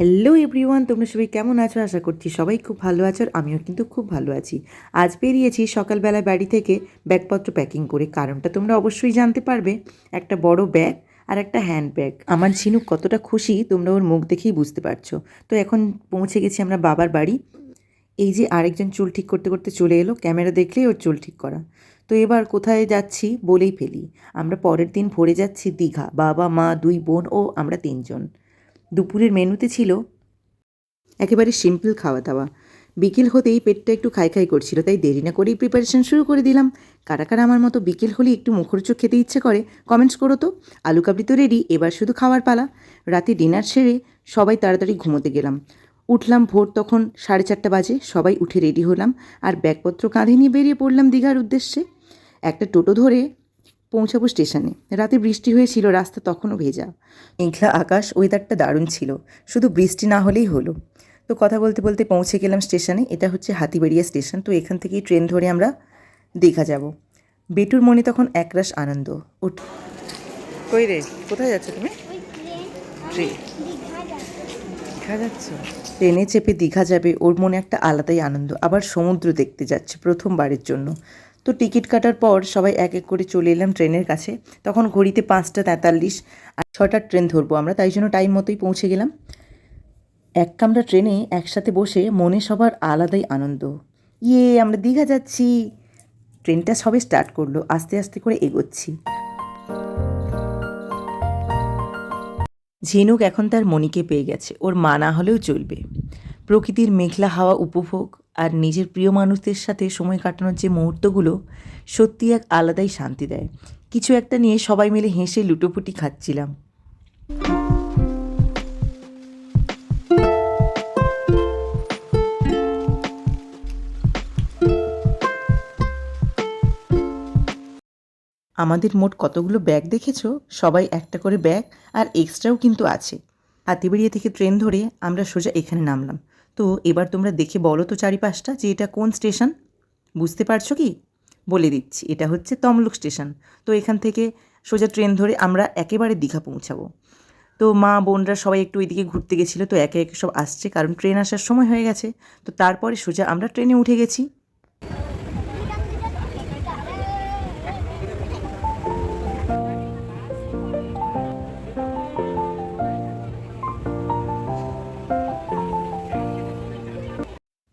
Hello everyone, তোমরা সবাই কেমন আছো? আশা করছি সবাই খুব ভালো আছো, আর আমিও কিন্তু খুব ভালো আছি। আজ বেরিয়েছি সকালবেলা বাড়ি থেকে ব্যাগপত্র প্যাকিং করে। কারণটা তোমরা অবশ্যই জানতে পারবে। একটা বড় ব্যাগ আর একটা হ্যান্ড ব্যাগ। আমার ঝিনুক কতটা খুশি তোমরা ওর মুখ দেখেই বুঝতে পারছো। তো এখন পৌঁছে গেছি আমরা বাবার বাড়ি। এই যে আরেকজন চুল ঠিক করতে করতে চলে এলো, ক্যামেরা দেখলেই ওর চুল ঠিক করা। তো এবার কোথায় যাচ্ছি বলেই ফেলি। আমরা পরের দিন ভোরে যাচ্ছি দীঘা, বাবা মা, দুই বোন ও আমরা তিনজন। দুপুরের মেনুতে ছিল একেবারে সিম্পল খাওয়া দাওয়া। বিকেল হতেই পেটটা একটু খাই খাই করছিল, তাই দেরি না করেই প্রিপারেশন শুরু করে দিলাম। কারা কারা আমার মতো বিকেল হলেই একটু মুখরোচক খেতে ইচ্ছে করে কমেন্টস করো তো। আলু কাবলি তো রেডি, এবার শুধু খাওয়ার পালা। রাতে ডিনার সেরে সবাই তাড়াতাড়ি ঘুমোতে গেলাম। উঠলাম ভোর তখন 4:30 বাজে। সবাই উঠে রেডি হলাম আর ব্যাগপত্র কাঁধে নিয়ে বেরিয়ে পড়লাম দীঘার উদ্দেশ্যে। একটা টোটো ধরে পৌঁছাবো স্টেশনে। রাতে বৃষ্টি হয়েছিল, রাস্তা তখনও ভেজা। মেঘলা আকাশ, ওয়েদারটা দারুণ ছিল, শুধু বৃষ্টি না হলেই হলো। তো কথা বলতে বলতে পৌঁছে গেলাম স্টেশনে। এটা হচ্ছে হাতিবাড়িয়া স্টেশন। তো এখান থেকেই ট্রেন ধরে আমরা দীঘা যাব। বেটুর মনে তখন একরাশ আনন্দ। উঠ, কই রে, কোথায় যাচ্ছ তুমি? ট্রেন, দীঘা যাচ্ছ? ট্রেনে চেপে দীঘা যাবে, ওর মনে একটা আলাদাই আনন্দ। আবার সমুদ্র দেখতে যাচ্ছে প্রথমবারের জন্য। তো টিকিট কাটার পর সবাই এক এক করে চলে এলাম ট্রেনের কাছে। তখন ঘড়িতে 5:43, আর 6টার ট্রেন ধরবো আমরা, তাই জন্য টাইম মতোই পৌঁছে গেলাম। এক কামরা ট্রেনে একসাথে বসে মনে সবার আলাদাই আনন্দ। ইয়ে, আমরা দীঘা যাচ্ছি। ট্রেনটা সবে স্টার্ট করলো, আস্তে আস্তে করে এগোচ্ছি। ঝিনুক এখন তার মনিকে পেয়ে গেছে, ওর মা না হলেও চলবে। প্রকৃতির মেঘলা হাওয়া উপভোগ আর নিজের প্রিয় মানুষদের সাথে সময় কাটানোর যে মুহূর্তগুলো, সত্যি এক আলাদাই শান্তি দেয়। কিছু একটা নিয়ে সবাই মিলে হেসে লুটোপুটি খাচ্ছিলাম। আমাদের মোট কতগুলো ব্যাগ দেখেছো? সবাই একটা করে ব্যাগ, আর এক্সট্রাও কিন্তু আছে। হাতিবাড়িয়া থেকে ট্রেন ধরে আমরা সোজা এখানে নামলাম। তো এবার তোমরা দেখে বলো তো চারিপাশটা, যে এটা কোন স্টেশন। বুঝতে পারছো কি? বলে দিচ্ছি, এটা হচ্ছে তমলুক স্টেশন। তো এখান থেকে সোজা ট্রেন ধরে আমরা একেবারে দীঘা পৌঁছাবো। তো মা বোনরা সবাই একটু ওইদিকে ঘুরতে গেছিলো, তো একে একে সব আসছে, কারণ ট্রেন আসার সময় হয়ে গেছে। তো তারপরে সোজা আমরা ট্রেনে উঠে গেছি।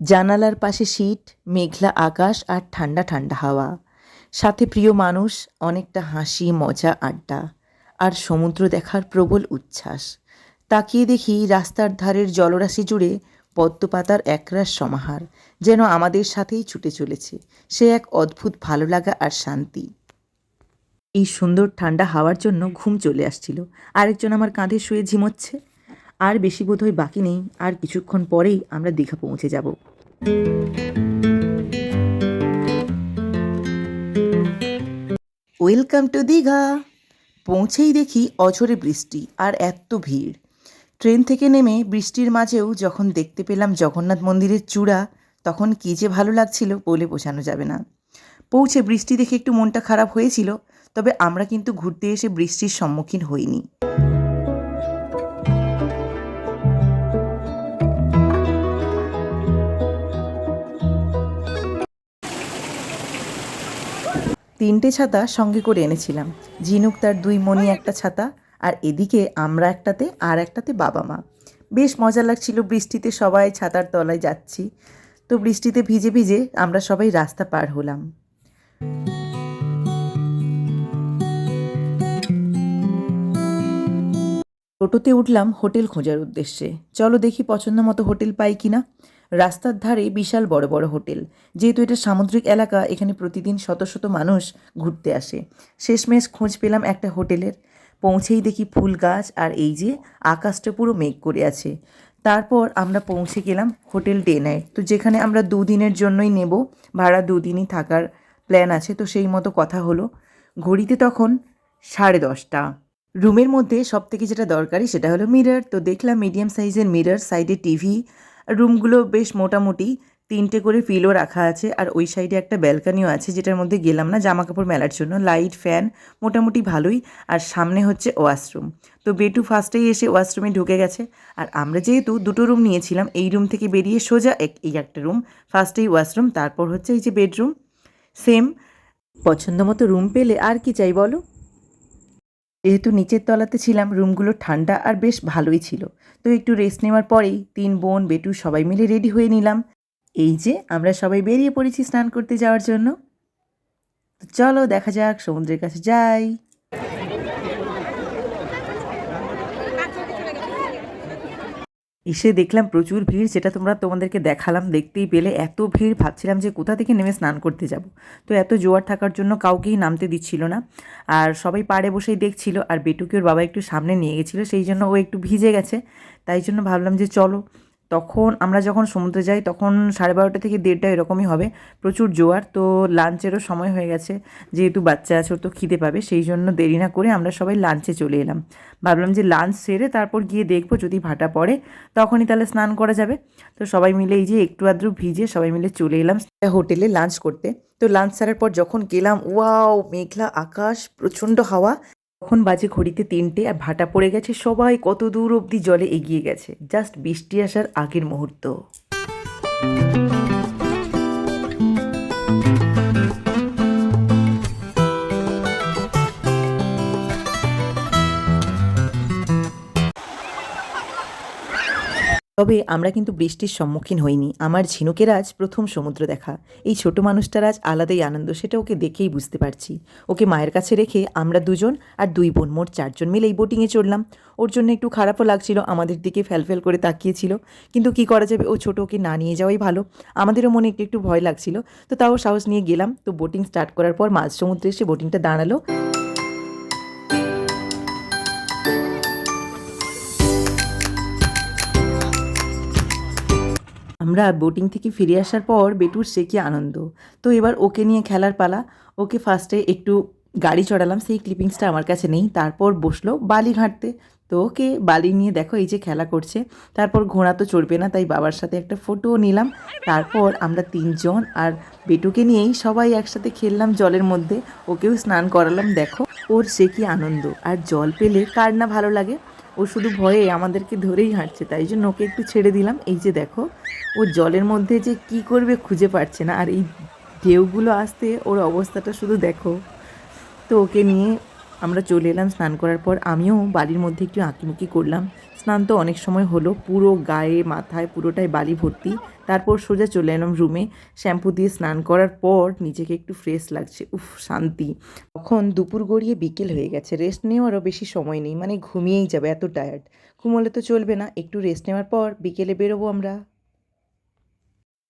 জানালার পাশে সিট, মেঘলা আকাশ আর ঠান্ডা ঠান্ডা হাওয়া, সাথে প্রিয় মানুষ, অনেকটা হাসি মজা আড্ডা, আর সমুদ্র দেখার প্রবল উচ্ছ্বাস। তাকিয়ে দেখি রাস্তার ধারের জলরাশি জুড়ে পদ্মপাতার একরাশ সমাহার, যেন আমাদের সাথেই ছুটে চলেছে। সে এক অদ্ভুত ভালো লাগা আর শান্তি। এই সুন্দর ঠান্ডা হাওয়ার জন্য ঘুম চলে আসছিল। আরেকজন আমার কাঁধে শুয়ে ঝিমোচ্ছে। আর বেশি বোধহয় বাকি নেই, আর কিছুক্ষণ পরেই আমরা দীঘা পৌঁছে যাব। Welcome to Digha. পৌঁছেই দেখি অঝরে বৃষ্টি আর এত ভিড়। ট্রেন থেকে নেমে বৃষ্টির মাঝেও যখন দেখতে পেলাম জগন্নাথ মন্দিরের চূড়া, তখন কী যে ভালো লাগছিল বলে বোঝানো যাবে না। পৌঁছে বৃষ্টি দেখে একটু মনটা খারাপ হয়েছিল, তবে আমরা কিন্তু ঘুরতে এসে বৃষ্টির সম্মুখীন হইনি। তিনটে ছাতা সঙ্গে করে এনেছিলাম। ঝিনুক তার দুই মণি একটা ছাতা, আর এদিকে আমরা একটাতে আর একটাতে বাবা মা। বেশ মজা লাগছিল বৃষ্টিতে সবাই ছাতার তলায় যাচ্ছি। তো বৃষ্টিতে ভিজে ভিজে আমরা সবাই রাস্তা পার হলাম। টোটোতে উঠলাম হোটেল খোঁজার উদ্দেশ্যে। চলো দেখি পছন্দ মতো হোটেল পাই কিনা। রাস্তার ধারে বিশাল বড় বড় হোটেল। যেহেতু এটা সামুদ্রিক এলাকা, এখানে প্রতিদিন শত শত মানুষ ঘুরতে আসে। শেষমেশ খোঁজ পেলাম একটা হোটেলের। পৌঁছেই দেখি ফুল গাছ, আর এই যে আকাশটা পুরো মেঘ করে আছে। তারপর আমরা পৌঁছে গেলাম হোটেল ডে নাইট। তো যেখানে আমরা 2 দিনের জন্যই নেব, ভাড়া 2 দিনই থাকার প্ল্যান আছে। তো সেই মতো কথা হলো। ঘড়িতে তখন 10:30। রুমের মধ্যে সবথেকে যেটা দরকারি সেটা হলো মিরর। তো দেখলাম মিডিয়াম সাইজের মিরর, সাইডে টিভি। রুমগুলো বেশ মোটামুটি 3টে করে পিলো রাখা আছে, আর ওই সাইডে একটা ব্যালকানিও আছে যেটার মধ্যে গেলাম না জামা কাপড় মেলার জন্য। লাইট ফ্যান মোটামুটি ভালোই, আর সামনে হচ্ছে ওয়াশরুম। তো বেটু ফার্স্টেই এসে ওয়াশরুমে ঢুকে গেছে, আর আমরা যেহেতু 2টো রুম নিয়েছিলাম, এই রুম থেকে বেরিয়ে সোজা এই একটা রুম, ফার্স্টেই ওয়াশরুম, তারপর হচ্ছে এই যে বেডরুম। সেম পছন্দ মতো রুম পেলে আর কি চাই বলো। যেহেতু নিচের তলাতে ছিলাম, রুমগুলো ঠান্ডা আর বেশ ভালোই ছিল। তো একটু রেস্ট নেওয়ার পরেই 3 বোন বেটু সবাই মিলে রেডি হয়ে নিলাম। এই যে আমরা সবাই বেরিয়ে পড়েছি স্নান করতে যাওয়ার জন্য। তো চলো দেখা যাক, সমুদ্রের কাছে যাই। এসে দেখলাম প্রচুর ভিড়, যেটা তোমাদেরকে দেখালাম, দেখতেই পেলে এত ভিড়, ভাবছিলাম যে কোথা থেকে নেমে স্নান করতে যাব। তো এত জোয়ার থাকার জন্য কাউকেই নামতে দিচ্ছিল না, আর সবাই পাড়ে বসেই দেখছিল। আর বেটুকে ওর বাবা একটু সামনে নিয়ে গেছিলো, সেই জন্য ও একটু ভিজে গেছে। তাই জন্য ভাবলাম যে চলো। তখন আমরা যখন সমুদ্রে যাই তখন 12:30 থেকে 1:30 এরকমই হবে, প্রচুর জোয়ার। তো লাঞ্চেরও সময় হয়ে গেছে, যেহেতু বাচ্চা আছে ওর তো খিদে পাবে, সেই জন্য দেরি না করে আমরা সবাই লাঞ্চে চলে এলাম। ভাবলাম যে লাঞ্চ সেরে তারপর গিয়ে দেখবো, যদি ভাটা পড়ে তখনই তাহলে স্নান করা যাবে। তো সবাই মিলে এই যে একটু আধটু ভিজে সবাই মিলে চলে এলাম হোটেলে লাঞ্চ করতে। তো লাঞ্চ সারার পর যখন গেলাম, ওয়াও, মেঘলা আকাশ, প্রচণ্ড হাওয়া। তখন বাজে ঘড়িতে 3টে, আর ভাটা পড়ে গেছে, সবাই কত দূর অবধি জলে এগিয়ে গেছে, জাস্ট বৃষ্টি আসার আগের মুহূর্ত। তবে আমরা কিন্তু বৃষ্টির সম্মুখীন হইনি। আমার ঝিনুকের আজ প্রথম সমুদ্র দেখা। এই ছোট মানুষটার আজ আলাদাই আনন্দ, সেটা ওকে দেখেই বুঝতে পারছি। ওকে মায়ের কাছে রেখে আমরা 2জন আর 2 বোন, মোট 4জন মিলেই বোটিংয়ে চড়লাম। ওর জন্য একটু খারাপও লাগছিল, আমাদের দিকে ফ্যালফ্যাল করে তাকিয়েছিল, কিন্তু কি করা যাবে, ও ছোট, ওকে না নিয়ে যাওয়াই ভালো। আমাদেরও মনে একটু একটু ভয় লাগছিল, তো তাও সাহস নিয়ে গেলাম। তো বোটিং স্টার্ট করার পর মাঝ সমুদ্রে এসে বোটিংটা দাঁড়ালো। আমরা বোটিং থেকে ফিরে আসার পর বেটুর সে কি আনন্দ। তো এবার ওকে নিয়ে খেলার পালা। ওকে ফার্স্টে একটু গাড়ি চড়ালাম, সেই ক্লিপিংসটা আমার কাছে নেই। তারপর বসলো বালি ঘাঁটতে, তো ওকে বালি নিয়ে দেখো এই যে খেলা করছে। তারপর ঘোড়া তো চড়বে না, তাই বাবার সাথে একটা ফটোও নিলাম। তারপর আমরা 3জন আর বেটুকে নিয়েই সবাই একসাথে খেললাম জলের মধ্যে, ওকেও স্নান করালাম। দেখো ওর সে কি আনন্দ, আর জল পেলে কার না ভালো লাগে। ও শুধু ভয়ে আমাদেরকে ধরেই হাঁটছে, তাই জন্য ওকে একটু ছেড়ে দিলাম। এই যে দেখো ও জলের মধ্যে যে কি করবে খুঁজে পাচ্ছে না, আর এই ঢেউগুলো আসতে ওর অবস্থাটা শুধু দেখো। তো ওকে নিয়ে আমরা চলে এলাম স্নান করার পর। আমিও বালির মধ্যে একটু আঁকিমুকি করলাম। স্নান তো অনেক সময় হলো, পুরো গায়ে মাথায় পুরোটাই বালি ভর্তি। তারপর সোজা চলে এলাম রুমে। শ্যাম্পু দিয়ে স্নান করার পর নিজেকে একটু ফ্রেশ লাগছে, উফ শান্তি। তখন দুপুর গড়িয়ে বিকেল হয়ে গেছে, রেস্ট নেওয়ারও বেশি সময় নেই, মানে ঘুমিয়েই যাবে, এত টায়ার্ড। ঘুমোলে তো চলবে না, একটু রেস্ট নেওয়ার পর বিকেলে বেরোবো আমরা।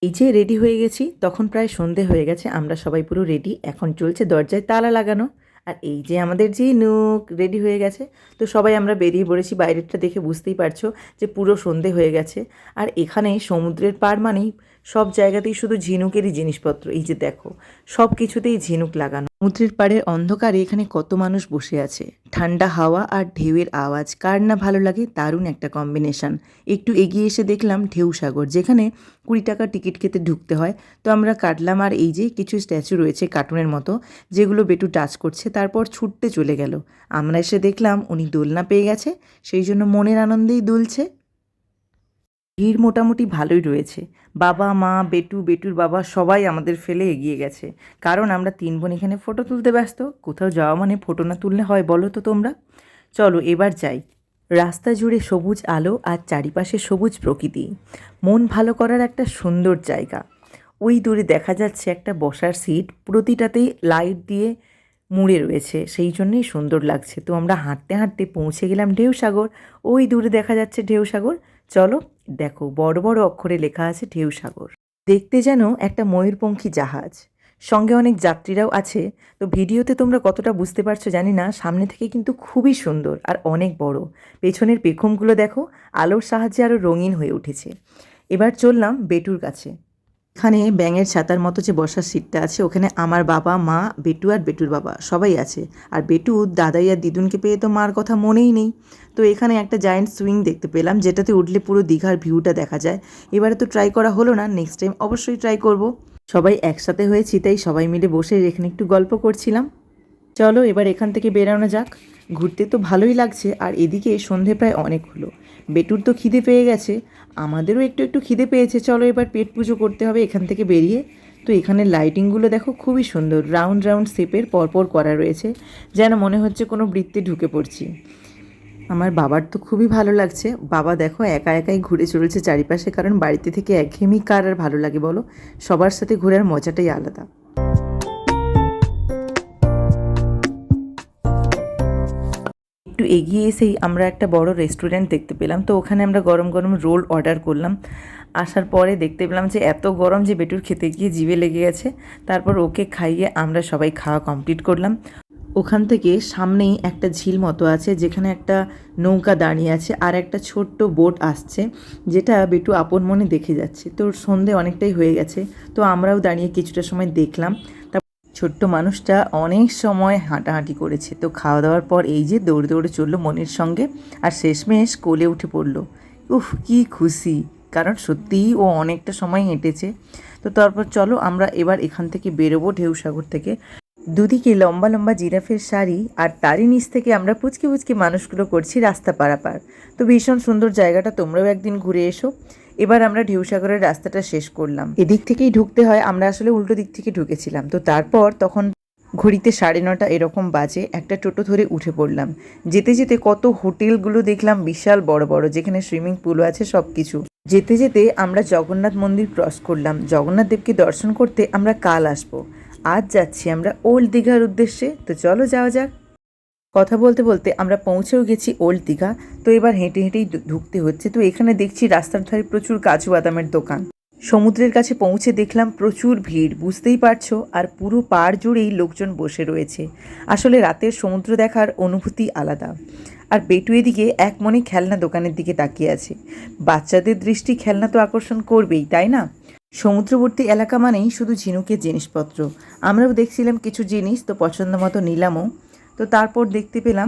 এই যে রেডি হয়ে গেছি, তখন প্রায় সন্ধে হয়ে গেছে, আমরা সবাই পুরো রেডি। এখন চলছে দরজায় তালা লাগানো। আর এই যে আমাদের ঝিনুক রেডি হয়ে গেছে। তো সবাই আমরা বেরিয়ে পড়েছি, বাইরেরটা দেখে বুঝতেই পারছো যে পুরো সন্ধে হয়ে গেছে। আর এখানে সমুদ্রের পাড় মানেই সব জায়গাতেই শুধু ঝিনুকেরই জিনিসপত্র। এই যে দেখো সব কিছুতেই ঝিনুক লাগানো। সমুদ্রের পাড়ের অন্ধকারে এখানে কত মানুষ বসে আছে, ঠান্ডা হাওয়া আর ঢেউয়ের আওয়াজ কার না ভালো লাগে, দারুণ একটা কম্বিনেশন। একটু এগিয়ে এসে দেখলাম ঢেউ সাগর, যেখানে 20 টাকা টিকিট কেটে ঢুকতে হয়। তো আমরা কাটলাম, আর এই যে কিছু স্ট্যাচু রয়েছে কার্টুনের মতো, যেগুলো বেটু টাচ করছে, তারপর ছুটতে চলে গেল। আমরা এসে দেখলাম উনি দোলনা পেয়ে গেছে, সেই জন্য মনের আনন্দেই দুলছে। ভিড় মোটামুটি ভালোই রয়েছে। বাবা মা বেটু বেটুর বাবা সবাই আমাদের ফেলে এগিয়ে গেছে, কারণ আমরা 3 বোন এখানে ফটো তুলতে ব্যস্ত। কোথাও যাওয়া মানে ফটো না তুললে হয় বলো তো তোমরা। চলো এবার যাই। রাস্তা জুড়ে সবুজ আলো আর চারিপাশে সবুজ প্রকৃতি, মন ভালো করার একটা সুন্দর জায়গা। ওই দূরে দেখা যাচ্ছে একটা বসার সিট, প্রতিটাতেই লাইট দিয়ে মুড়ে রয়েছে, সেই জন্যই সুন্দর লাগছে। তো আমরা হাঁটতে হাঁটতে পৌঁছে গেলাম ঢেউসাগর। ওই দূরে দেখা যাচ্ছে ঢেউসাগর। চলো দেখো বড় বড় অক্ষরে লেখা আছে ঢেউসাগর। দেখতে যেন একটা ময়ূরপঙ্খী জাহাজ, সঙ্গে অনেক যাত্রীরাও আছে। তো ভিডিওতে তোমরা কতটা বুঝতে পারছো জানি না, সামনে থেকে কিন্তু খুবই সুন্দর আর অনেক বড়। পেছনের পেখমগুলো দেখো আলোর সাহায্যে আরও রঙিন হয়ে উঠেছে। এবার চললাম বেটুর কাছে। এখানে ব্যাঙের ছাতার মতো যে বসার সিটটা আছে, ওখানে আমার বাবা, মা, বেটু আর বেটুর বাবা সবাই আছে। আর বেটু দাদাই আর দিদুনকে পেয়ে তো মার কথা মনেই নেই। তো এখানে একটা জায়েন্ট সুইং দেখতে পেলাম, যেটাতে উঠলে পুরো দীঘার ভিউটা দেখা যায়। এবারে তো ট্রাই করা হলো না, নেক্সট টাইম অবশ্যই ট্রাই করব। সবাই একসাথে হয়েছি, তাই সবাই মিলে বসে এখানে একটু গল্প করছিলাম। চলো এবার এখান থেকে বেরানো যাক। ঘুরতে তো ভালোই লাগছে, আর এদিকে সন্ধে প্রায় অনেক হলো। বেটুর তো খিদে পেয়ে গেছে, আমাদেরও একটু একটু খিদে পেয়েছে। চলো এবার পেট পুজো করতে হবে এখান থেকে বেরিয়ে। তো এখানে লাইটিংগুলো দেখো খুবই সুন্দর, রাউন্ড রাউন্ড শেপের পরপর করা রয়েছে, যেন মনে হচ্ছে কোনো বৃত্তে ঢুকে পড়ছি। আমার বাবার তো খুবই ভালো লাগছে। বাবা দেখো একা একাই ঘুরে চলেছে চারিপাশে, কারণ বাড়িতে থেকে একঘেয়েমি কার আর ভালো লাগে বলো, সবার সাথে ঘোরার মজাটাই আলাদা। একটু এগিয়ে এসেই আমরা একটা বড় রেস্টুরেন্ট দেখতে পেলাম। তো ওখানে আমরা গরম গরম রোল অর্ডার করলাম। আসার পরে দেখতে পেলাম যে এত গরম যে বেটুর খেতে গিয়ে জিভে লেগে গেছে। তারপর ওকে খাইয়ে আমরা সবাই খাওয়া কমপ্লিট করলাম। ওখান থেকে সামনেই একটা ঝিল মতো আছে, যেখানে একটা নৌকা দাঁড়িয়ে আছে আর একটা ছোট্ট বোট আসছে, যেটা বেটু আপন মনে দেখে যাচ্ছে। তো সন্ধে অনেকটাই হয়ে গেছে, তো আমরাও দাঁড়িয়ে কিছুটা সময় দেখলাম। ছোট্ট মানুষটা অনেক সময় হাঁটাহাঁটি করেছে। তো খাওয়া দাওয়ার পর এই যে দৌড়ে দৌড়ে চললো মনির সঙ্গে, আর শেষমেশ কোলে উঠে পড়লো। উফ কি খুশি, কারণ সত্যিই ও অনেকটা সময় হেঁটেছে। তো তারপর চলো আমরা এবার এখান থেকে বেরোবো ঢেউসাগর থেকে। দুদিকে লম্বা লম্বা জিরাফের শাড়ি, আর তারই নিচ থেকে আমরা পুচকে পুচকে মানুষগুলো করছি রাস্তা পারাপার। তো ভীষণ সুন্দর জায়গাটা, তোমরাও একদিন ঘুরে এসো। এবার আমরা ঢেউসাগরের রাস্তাটা শেষ করলাম। এদিক থেকেই ঢুকতে হয়, আমরা আসলে উল্টো দিক থেকে ঢুকেছিলাম। তো তারপর তখন ঘড়িতে 9:30 এরকম বাজে, একটা টোটো ধরে উঠে পড়লাম। যেতে যেতে কত হোটেলগুলো দেখলাম, বিশাল বড় বড়, যেখানে সুইমিং পুলও আছে সব কিছু। যেতে যেতে আমরা জগন্নাথ মন্দির ক্রস করলাম। জগন্নাথ দেবকে দর্শন করতে আমরা কাল আসবো। আজ যাচ্ছি আমরা ওল্ড দীঘার উদ্দেশ্যে। তো চলো যাওয়া যাক। কথা বলতে বলতে আমরা পৌঁছেও গেছি ওল্ড দীঘা। তো এবার হেঁটে হেঁটেই ঢুকতে হচ্ছে। তো এখানে দেখছি রাস্তার ধারে প্রচুর কাজু বাদামের দোকান। সমুদ্রের কাছে পৌঁছে দেখলাম প্রচুর ভিড়, বুঝতেই পারছো। আর পুরো পাড় জুড়েই লোকজন বসে রয়েছে। আসলে রাতের সমুদ্র দেখার অনুভূতি আলাদা। আর বেটু এদিকে এক মনে খেলনা দোকানের দিকে তাকিয়ে আছে। বাচ্চাদের দৃষ্টি খেলনা তো আকর্ষণ করবেই, তাই না? সমুদ্রবর্তী এলাকা মানেই শুধু ঝিনুকের জিনিসপত্র। আমরাও দেখছিলাম কিছু জিনিস, তো পছন্দ মতো নিলামও। তো তারপর দেখতে পেলাম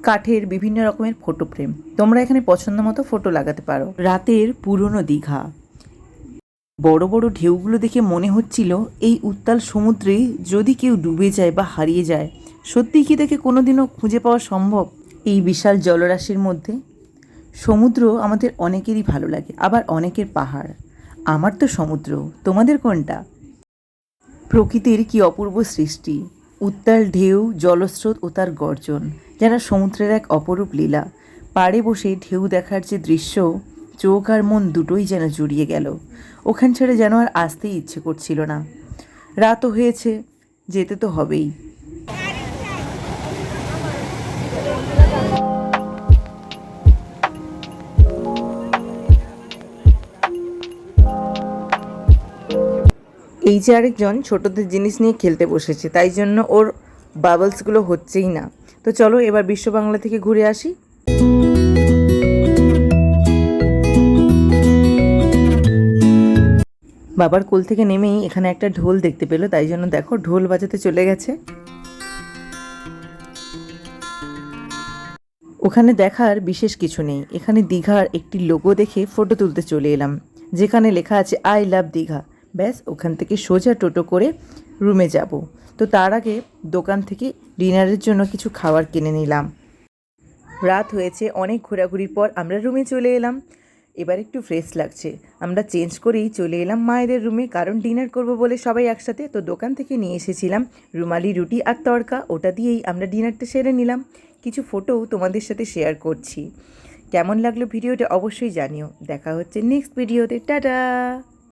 কাঠের বিভিন্ন রকমের ফটো ফ্রেম। তোমরা এখানে পছন্দ মতো ফটো লাগাতে পারো। রাতের পুরনো দীঘা, বড় বড় ঢেউগুলো দেখে মনে হচ্ছিল এই উত্তাল সমুদ্রে যদি কেউ ডুবে যায় বা হারিয়ে যায়, সত্যিই কি তাকে কোনোদিনও খুঁজে পাওয়া সম্ভব এই বিশাল জলরাশির মধ্যে? সমুদ্র আমাদের অনেকেরই ভালো লাগে, আবার অনেকের পাহাড়। আমার তো সমুদ্র, তোমাদের কোনটা? প্রকৃতির কি অপূর্ব সৃষ্টি, উত্তাল ঢেউ, জলস্রোত ও তার গর্জন যেন সমুদ্রের এক অপরূপ লীলা। পাড়ে বসে ঢেউ দেখার যে দৃশ্য, চোখ আর মন দুটোই যেন জুড়িয়ে গেল। ওখান ছেড়ে যেন আর আসতেই ইচ্ছে করছিল না। রাতও হয়েছে, যেতে তো হবেই। এই যে আরেকজন ছোটদের জিনিস নিয়ে খেলতে বসেছে, তাই জন্য ওর বাবলসগুলো হচ্ছেই না। তো চলো এবার বিশ্ব বাংলা থেকে ঘুরে আসি। বাবার কোল থেকে নেমেই এখানে একটা ঢোল দেখতে পেলো, তাই জন্য দেখো ঢোল বাজাতে চলে গেছে। ওখানে দেখার বিশেষ কিছু নেই। এখানে দীঘার একটি লোগো দেখে ফটো তুলতে চলে এলাম, যেখানে লেখা আছে আই লাভ দীঘা। ব্যাস, ওখান থেকে সোজা টোটো করে রুমে যাব। তো তার আগে দোকান থেকে ডিনারের জন্য কিছু খাবার কিনে নিলাম। রাত হয়েছে, অনেক ঘোরাঘুরির পর আমরা রুমে চলে এলাম। এবার একটু ফ্রেশ লাগছে। আমরা চেঞ্জ করেই চলে এলাম মায়েদের রুমে, কারণ ডিনার করব বলে সবাই একসাথে। তো দোকান থেকে নিয়ে এসেছিলাম রুমালি রুটি আর তড়কা, ওটা দিয়েই আমরা ডিনারটা সেরে নিলাম। কিছু ফটোও তোমাদের সাথে শেয়ার করছি। কেমন লাগলো ভিডিওটা অবশ্যই জানিও। দেখা হচ্ছে নেক্সট ভিডিওতে। টাটা।